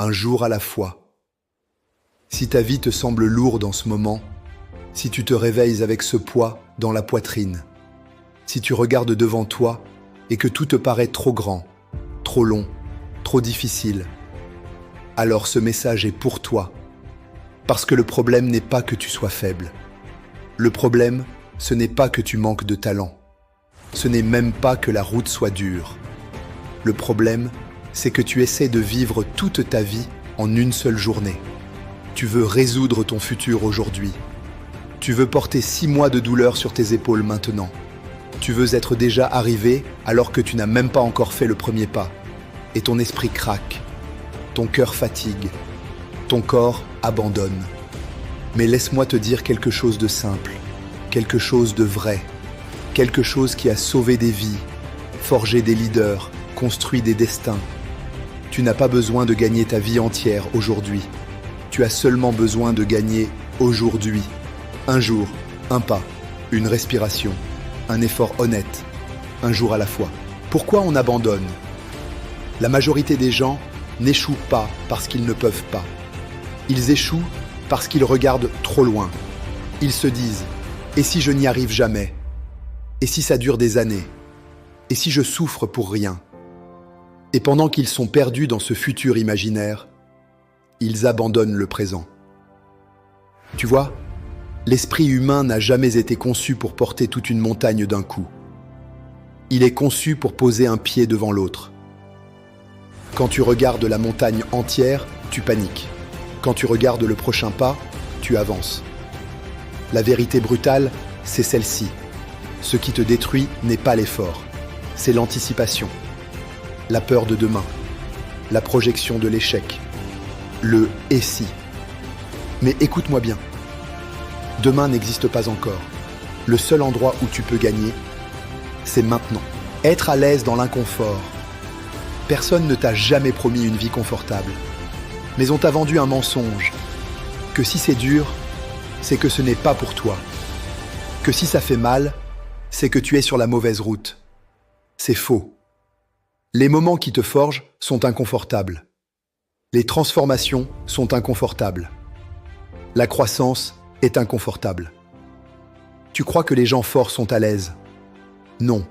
un jour à la fois. Si ta vie te semble lourde en ce moment, si tu te réveilles avec ce poids dans la poitrine, si tu regardes devant toi et que tout te paraît trop grand, trop long, trop difficile, alors ce message est pour toi. Parce que le problème n'est pas que tu sois faible. Le problème, ce n'est pas que tu manques de talent. Ce n'est même pas que la route soit dure. Le problème, c'est que tu essaies de vivre toute ta vie en une seule journée. Tu veux résoudre ton futur aujourd'hui. Tu veux porter 6 mois de douleur sur tes épaules maintenant. Tu veux être déjà arrivé alors que tu n'as même pas encore fait le premier pas. Et ton esprit craque. Ton cœur fatigue. Ton corps abandonne. Mais laisse-moi te dire quelque chose de simple, quelque chose de vrai, quelque chose qui a sauvé des vies, forgé des leaders, construit des destins. Tu n'as pas besoin de gagner ta vie entière aujourd'hui. Tu as seulement besoin de gagner aujourd'hui. Un jour, un pas, une respiration, un effort honnête, un jour à la fois. Pourquoi on abandonne ? La majorité des gens n'échouent pas parce qu'ils ne peuvent pas. Ils échouent parce qu'ils regardent trop loin. Ils se disent « Et si je n'y arrive jamais ? Et si ça dure des années ? Et si je souffre pour rien ?» Et pendant qu'ils sont perdus dans ce futur imaginaire, ils abandonnent le présent. Tu vois, l'esprit humain n'a jamais été conçu pour porter toute une montagne d'un coup. Il est conçu pour poser un pied devant l'autre. Quand tu regardes la montagne entière, tu paniques. Quand tu regardes le prochain pas, tu avances. La vérité brutale, c'est celle-ci. Ce qui te détruit n'est pas l'effort, c'est l'anticipation, la peur de demain, la projection de l'échec, le « et si ». Mais écoute-moi bien, demain n'existe pas encore. Le seul endroit où tu peux gagner, c'est maintenant. Être à l'aise dans l'inconfort. Personne ne t'a jamais promis une vie confortable. Mais on t'a vendu un mensonge, que si c'est dur, c'est que ce n'est pas pour toi. Que si ça fait mal, c'est que tu es sur la mauvaise route. C'est faux. Les moments qui te forgent sont inconfortables. Les transformations sont inconfortables. La croissance est inconfortable. Tu crois que les gens forts sont à l'aise ? Non.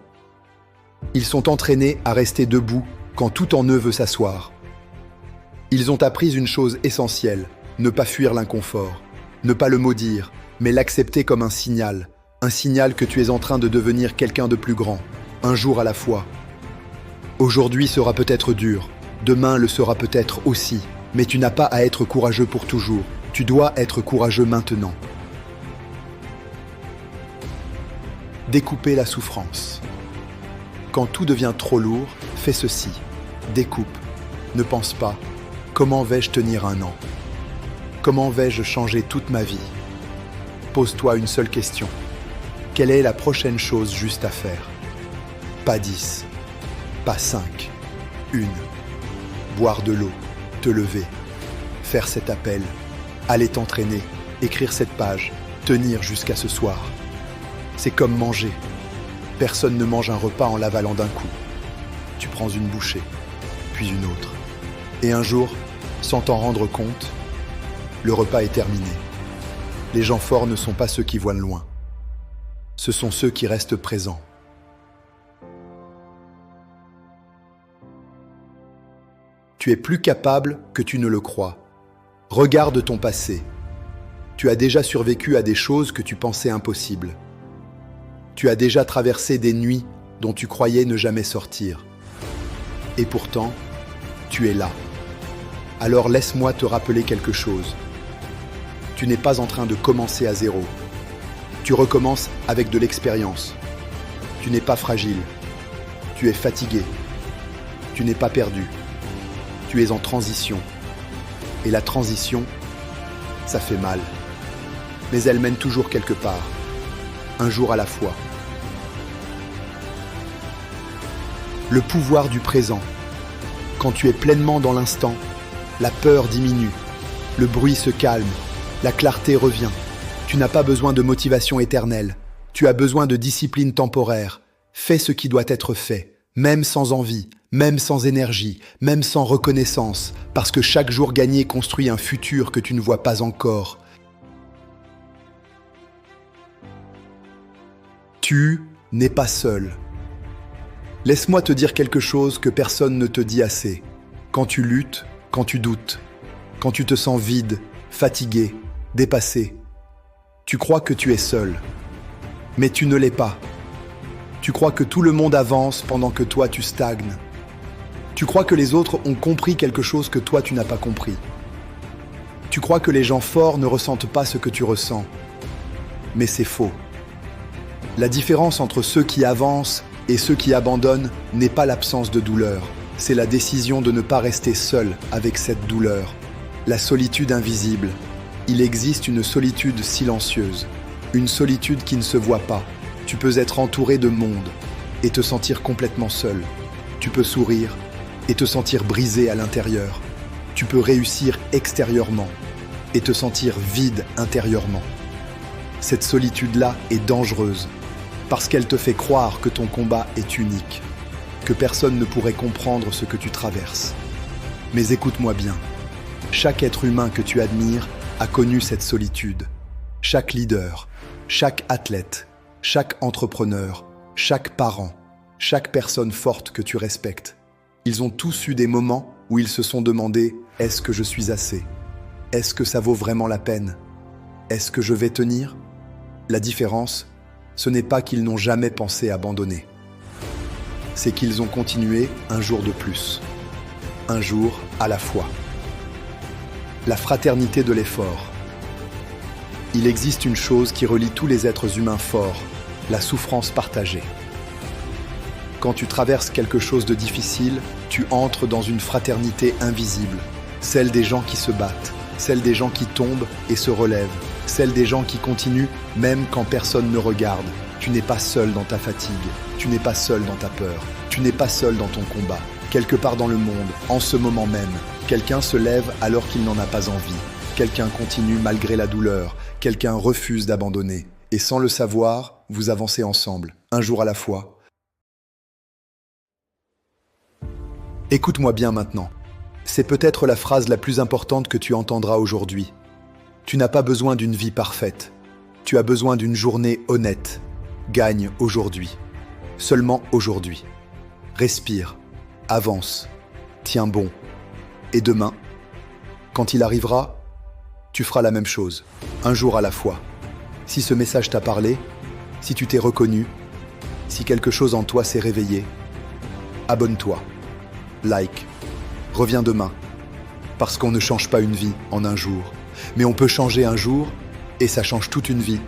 Ils sont entraînés à rester debout quand tout en eux veut s'asseoir. Ils ont appris une chose essentielle, ne pas fuir l'inconfort, ne pas le maudire, mais l'accepter comme un signal que tu es en train de devenir quelqu'un de plus grand, un jour à la fois. Aujourd'hui sera peut-être dur, demain le sera peut-être aussi, mais tu n'as pas à être courageux pour toujours, tu dois être courageux maintenant. Découper la souffrance. Quand tout devient trop lourd, fais ceci, découpe, ne pense pas. Comment vais-je tenir 1 an ? Comment vais-je changer toute ma vie ? Pose-toi une seule question. Quelle est la prochaine chose juste à faire ? Pas 10, pas 5, 1. Boire de l'eau, te lever, faire cet appel, aller t'entraîner, écrire cette page, tenir jusqu'à ce soir. C'est comme manger. Personne ne mange un repas en l'avalant d'un coup. Tu prends une bouchée, puis une autre. Et un jour, sans t'en rendre compte, le repas est terminé. Les gens forts ne sont pas ceux qui voient loin. Ce sont ceux qui restent présents. Tu es plus capable que tu ne le crois. Regarde ton passé. Tu as déjà survécu à des choses que tu pensais impossibles. Tu as déjà traversé des nuits dont tu croyais ne jamais sortir. Et pourtant, tu es là. Alors laisse-moi te rappeler quelque chose. Tu n'es pas en train de commencer à zéro. Tu recommences avec de l'expérience. Tu n'es pas fragile. Tu es fatigué. Tu n'es pas perdu. Tu es en transition. Et la transition, ça fait mal. Mais elle mène toujours quelque part. Un jour à la fois. Le pouvoir du présent. Quand tu es pleinement dans l'instant, la peur diminue, le bruit se calme, la clarté revient. Tu n'as pas besoin de motivation éternelle, tu as besoin de discipline temporaire. Fais ce qui doit être fait, même sans envie, même sans énergie, même sans reconnaissance, parce que chaque jour gagné construit un futur que tu ne vois pas encore. Tu n'es pas seul. Laisse-moi te dire quelque chose que personne ne te dit assez. Quand tu luttes, quand tu doutes, quand tu te sens vide, fatigué, dépassé, tu crois que tu es seul. Mais tu ne l'es pas. Tu crois que tout le monde avance pendant que toi tu stagnes. Tu crois que les autres ont compris quelque chose que toi tu n'as pas compris. Tu crois que les gens forts ne ressentent pas ce que tu ressens. Mais c'est faux. La différence entre ceux qui avancent et ceux qui abandonnent n'est pas l'absence de douleur, c'est la décision de ne pas rester seul avec cette douleur. La solitude invisible. Il existe une solitude silencieuse, une solitude qui ne se voit pas. Tu peux être entouré de monde et te sentir complètement seul. Tu peux sourire et te sentir brisé à l'intérieur. Tu peux réussir extérieurement et te sentir vide intérieurement. Cette solitude-là est dangereuse parce qu'elle te fait croire que ton combat est unique, que personne ne pourrait comprendre ce que tu traverses. Mais écoute-moi bien, chaque être humain que tu admires a connu cette solitude. Chaque leader, chaque athlète, chaque entrepreneur, chaque parent, chaque personne forte que tu respectes. Ils ont tous eu des moments où ils se sont demandé « Est-ce que je suis assez ? Est-ce que ça vaut vraiment la peine ? Est-ce que je vais tenir ?» La différence, ce n'est pas qu'ils n'ont jamais pensé abandonner. C'est qu'ils ont continué un jour de plus. Un jour à la fois. La fraternité de l'effort. Il existe une chose qui relie tous les êtres humains forts, la souffrance partagée. Quand tu traverses quelque chose de difficile, tu entres dans une fraternité invisible, celle des gens qui se battent, celle des gens qui tombent et se relèvent, celle des gens qui continuent même quand personne ne regarde. Tu n'es pas seul dans ta fatigue, tu n'es pas seul dans ta peur, tu n'es pas seul dans ton combat. Quelque part dans le monde, en ce moment même, quelqu'un se lève alors qu'il n'en a pas envie. Quelqu'un continue malgré la douleur, quelqu'un refuse d'abandonner. Et sans le savoir, vous avancez ensemble, un jour à la fois. Écoute-moi bien maintenant. C'est peut-être la phrase la plus importante que tu entendras aujourd'hui. Tu n'as pas besoin d'une vie parfaite. Tu as besoin d'une journée honnête. Gagne aujourd'hui. Seulement aujourd'hui. Respire. Avance. Tiens bon. Et demain, quand il arrivera, tu feras la même chose, un jour à la fois. Si ce message t'a parlé, si tu t'es reconnu, si quelque chose en toi s'est réveillé, abonne-toi, like, reviens demain. Parce qu'on ne change pas une vie en un jour, mais on peut changer un jour et ça change toute une vie.